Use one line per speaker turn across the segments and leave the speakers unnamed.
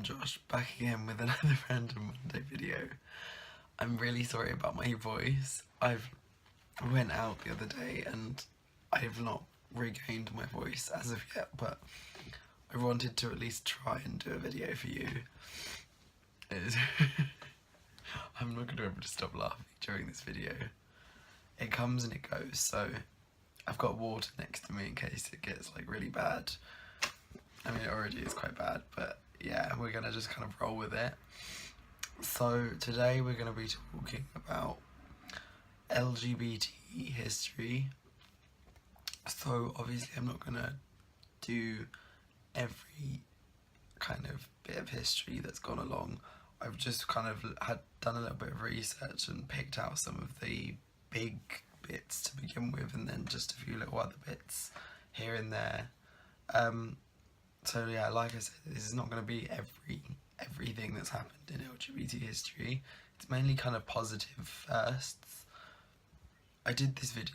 RandomJosh, back again with another Random Monday video. I'm really sorry about my voice. I've went out the other day and I've not regained my voice as of yet, but I wanted to at least try and do a video for you. I'm not going to be able to stop laughing during this video. It comes and it goes, so I've got water next to me in case it gets like really bad. I mean, it already is quite bad, but yeah, we're gonna just kind of roll with it. So today we're gonna be talking about LGBT history. So obviously I'm not gonna do every kind of bit of history that's gone along. I've just kind of done a little bit of research and picked out some of the big bits to begin with, and then just a few little other bits here and there. So yeah, like I said, this is not going to be everything that's happened in LGBT history. It's mainly kind of positive firsts. I decided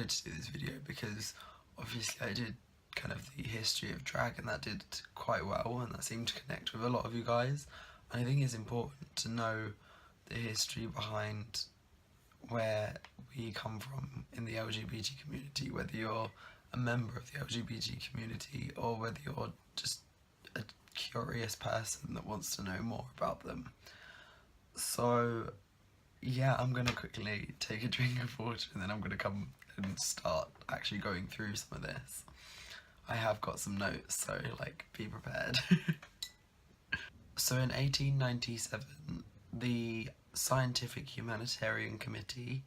to do this video because obviously I did kind of the history of drag, and that did quite well, and that seemed to connect with a lot of you guys. And I think it's important to know the history behind where we come from in the LGBT community, whether you're a member of the LGBT community or whether you're just a curious person that wants to know more about them. So yeah, I'm gonna quickly take a drink of water and then I'm gonna come and start actually going through some of this. I have got some notes, so like, be prepared. So in 1897, the Scientific Humanitarian Committee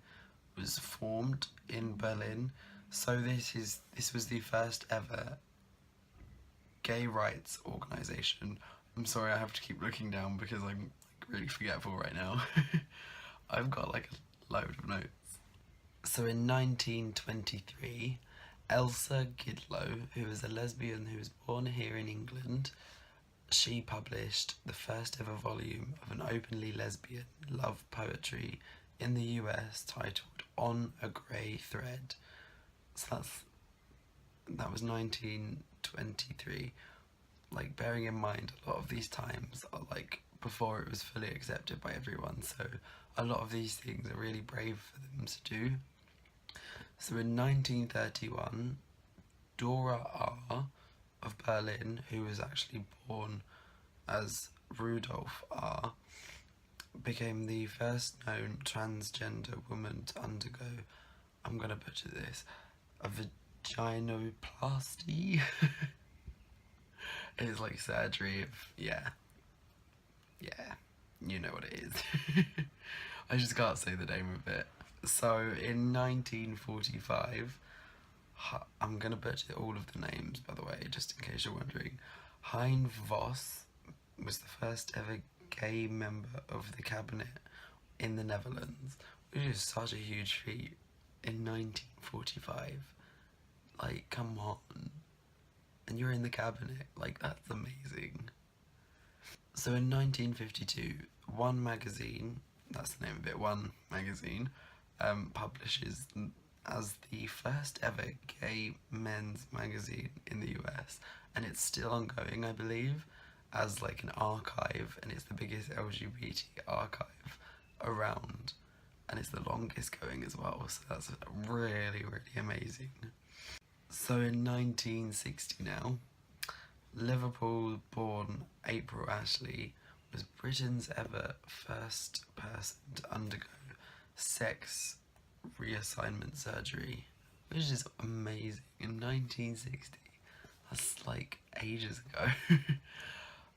was formed in Berlin. So this was the first ever gay rights organisation. I'm sorry, I have to keep looking down because I'm like really forgetful right now. I've got like a load of notes. So in 1923, Elsa Gidlow, who was a lesbian who was born here in England, she published the first ever volume of an openly lesbian love poetry in the US titled On a Grey Thread. So that was 1923. Like, bearing in mind a lot of these times are like before it was fully accepted by everyone, so a lot of these things are really brave for them to do. So in 1931, Dora R. of Berlin, who was actually born as Rudolph R., became the first known transgender woman to undergo, I'm gonna butcher this, a vaginoplasty. It's like surgery of, yeah, you know what it is. I just can't say the name of it. So in 1945, I'm gonna butcher all of the names, by the way, just in case you're wondering. Hein Vos was the first ever gay member of the cabinet in the Netherlands, which is such a huge feat in 1945. Like, come on. And you're in the cabinet, like, that's amazing. So in 1952, One Magazine, that's the name of it, One Magazine, publishes as the first ever gay men's magazine in the US, and it's still ongoing, I believe, as like an archive, and it's the biggest LGBT archive around, and it's the longest going as well, so that's really, really amazing. So in 1960 now, Liverpool-born April Ashley was Britain's ever first person to undergo sex reassignment surgery, which is amazing. In 1960, that's like ages ago.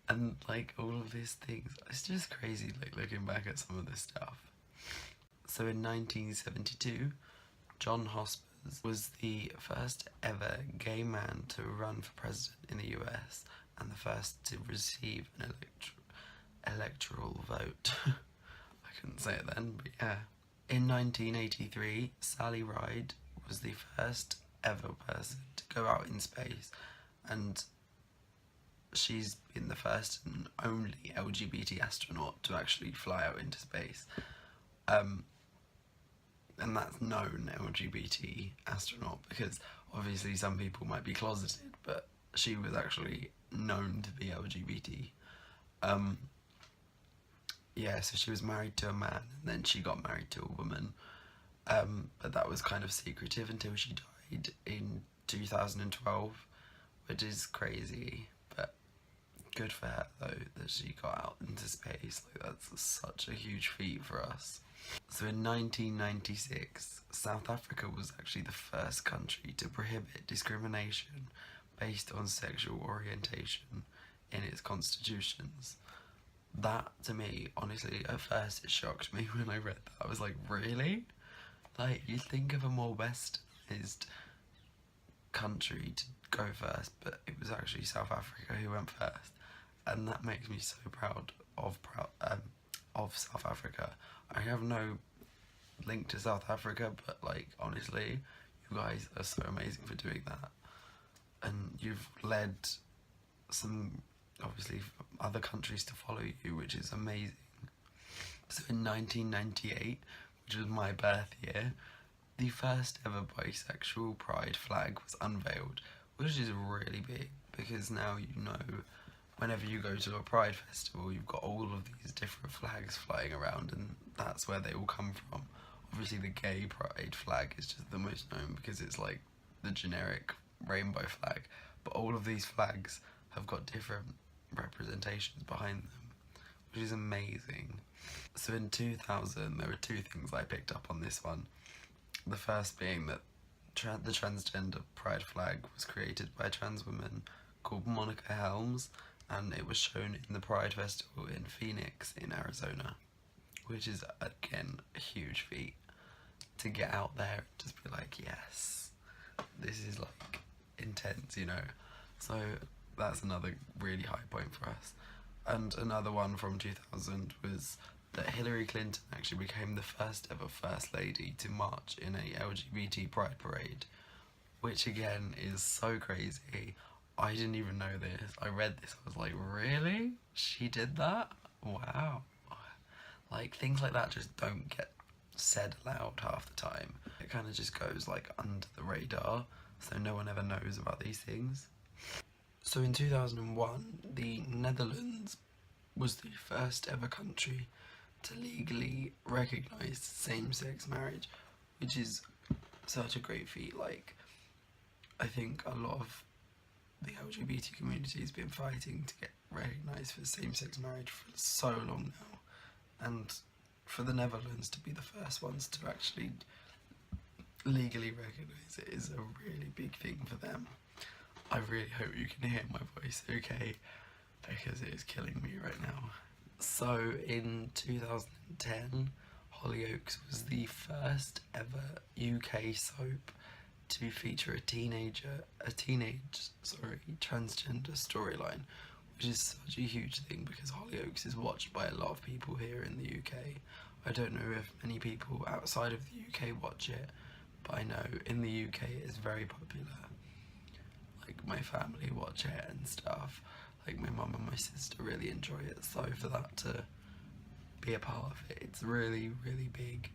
And like all of these things, it's just crazy like looking back at some of this stuff. So in 1972, John Hospers was the first ever gay man to run for president in the US, and the first to receive an electoral vote. I couldn't say it then, but yeah. In 1983, Sally Ride was the first ever person to go out in space, and she's been the first and only LGBT astronaut to actually fly out into space. And that's known LGBT astronaut, because obviously some people might be closeted, but she was actually known to be LGBT. Yeah, so she was married to a man and then she got married to a woman. But that was kind of secretive until she died in 2012, which is crazy. But good for her though that she got out into space. Like that's such a huge feat for us. So in 1996, South Africa was actually the first country to prohibit discrimination based on sexual orientation in its constitutions. That, to me, honestly, at first it shocked me when I read that. I was like, really? Like, you think of a more westernized country to go first, but it was actually South Africa who went first. And that makes me so proud of South Africa. I have no link to South Africa, but like honestly, you guys are so amazing for doing that, and you've led some obviously other countries to follow you, which is amazing. So in 1998, which was my birth year, the first ever bisexual pride flag was unveiled, which is really big because now you know whenever you go to a pride festival you've got all of these different flags flying around, and that's where they all come from. Obviously the gay pride flag is just the most known because it's like the generic rainbow flag, but all of these flags have got different representations behind them, which is amazing. So in 2000 there were two things I picked up on this one. The first being that the transgender pride flag was created by a trans woman called Monica Helms, and it was shown in the Pride Festival in Phoenix in Arizona, which is again a huge feat to get out there and just be like, yes, this is like intense, you know. So that's another really high point for us. And another one from 2000 was that Hillary Clinton actually became the first ever First Lady to march in a LGBT pride parade, which again is so crazy. I didn't even know this. I read this, I was like, really? She did that? Wow. Like, things like that just don't get said aloud half the time. It kind of just goes like under the radar, so no one ever knows about these things. So in 2001, the Netherlands was the first ever country to legally recognise same-sex marriage, which is such a great feat. Like, I think a lot of the LGBT community has been fighting to get recognised for same-sex marriage for so long now, and for the Netherlands to be the first ones to actually legally recognise it is a really big thing for them. I really hope you can hear my voice okay, because it is killing me right now. So in 2010, Hollyoaks was the first ever UK soap to feature a teenage transgender storyline, which is such a huge thing because Hollyoaks is watched by a lot of people here in the UK. I don't know if many people outside of the UK watch it, but I know in the UK it is very popular. Like my family watch it and stuff. Like my mum and my sister really enjoy it, so for that to be a part of it, it's really, really big.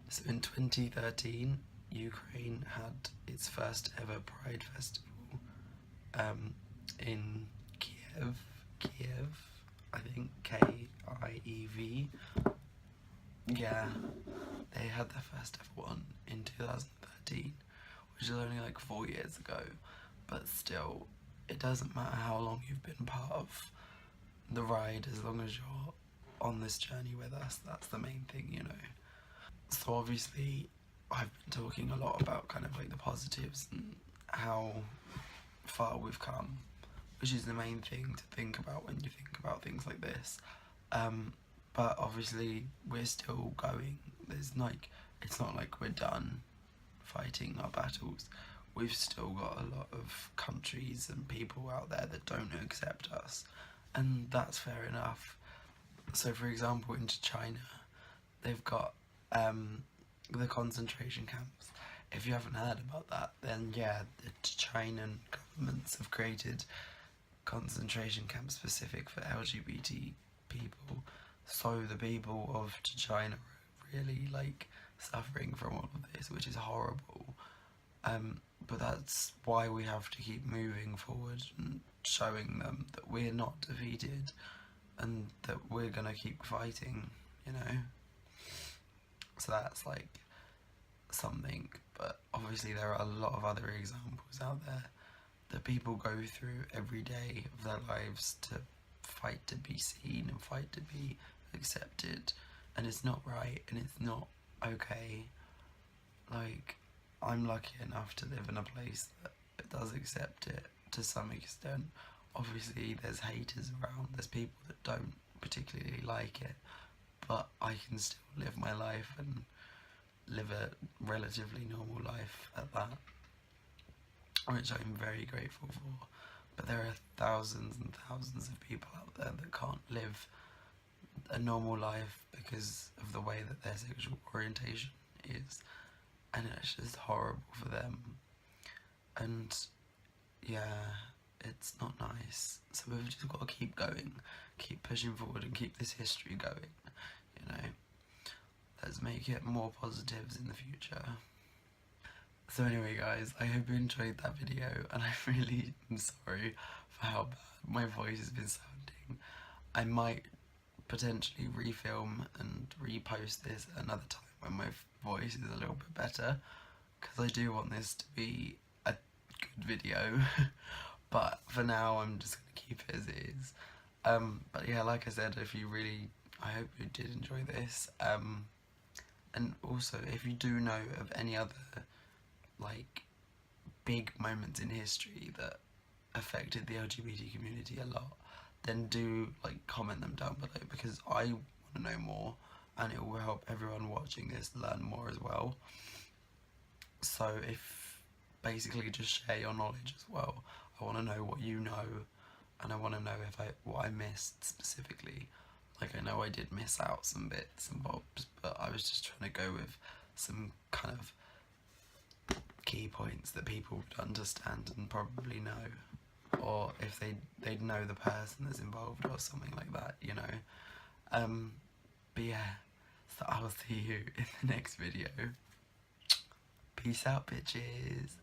So in 2013, Ukraine had its first ever Pride Festival in Kiev, I think Kiev. Yeah, they had their first ever one in 2013, which is only like 4 years ago, but still, it doesn't matter how long you've been part of the ride, as long as you're on this journey with us. That's the main thing, you know. So obviously I've been talking a lot about kind of like the positives and how far we've come, which is the main thing to think about when you think about things like this. But obviously we're still going. There's like, it's not like we're done fighting our battles. We've still got a lot of countries and people out there that don't accept us, and that's fair enough. So for example, into China, they've got the concentration camps. If you haven't heard about that, then yeah, the Chinan governments have created concentration camps specific for LGBT people. So the people of China are really like suffering from all of this, which is horrible. But that's why we have to keep moving forward and showing them that we're not defeated and that we're gonna keep fighting, you know. So that's like something, but obviously there are a lot of other examples out there that people go through every day of their lives to fight to be seen and fight to be accepted, and it's not right and it's not okay. Like, I'm lucky enough to live in a place that does accept it to some extent. Obviously there's haters around, there's people that don't particularly like it, but I can still live my life and live a relatively normal life at that, which I'm very grateful for. But there are thousands and thousands of people out there that can't live a normal life because of the way that their sexual orientation is, and it's just horrible for them. And yeah, it's not nice. So we've just got to keep going, keep pushing forward and keep this history going, you know. Let's make it more positives in the future. So anyway guys, I hope you enjoyed that video, and I really am sorry for how bad my voice has been sounding. I might potentially refilm and repost this another time when my voice is a little bit better, because I do want this to be a good video. But for now I'm just going to keep it as it is. But yeah, like I said, I hope you did enjoy this. And also, if you do know of any other like big moments in history that affected the LGBT community a lot, then do like comment them down below, because I want to know more and it will help everyone watching this learn more as well. So if basically just share your knowledge as well. I want to know what you know, and I want to know what I missed specifically. Like, I know I did miss out some bits and bobs, but I was just trying to go with some kind of key points that people would understand and probably know, or if they'd know the person that's involved or something like that, you know. But yeah, so I will see you in the next video. Peace out, bitches.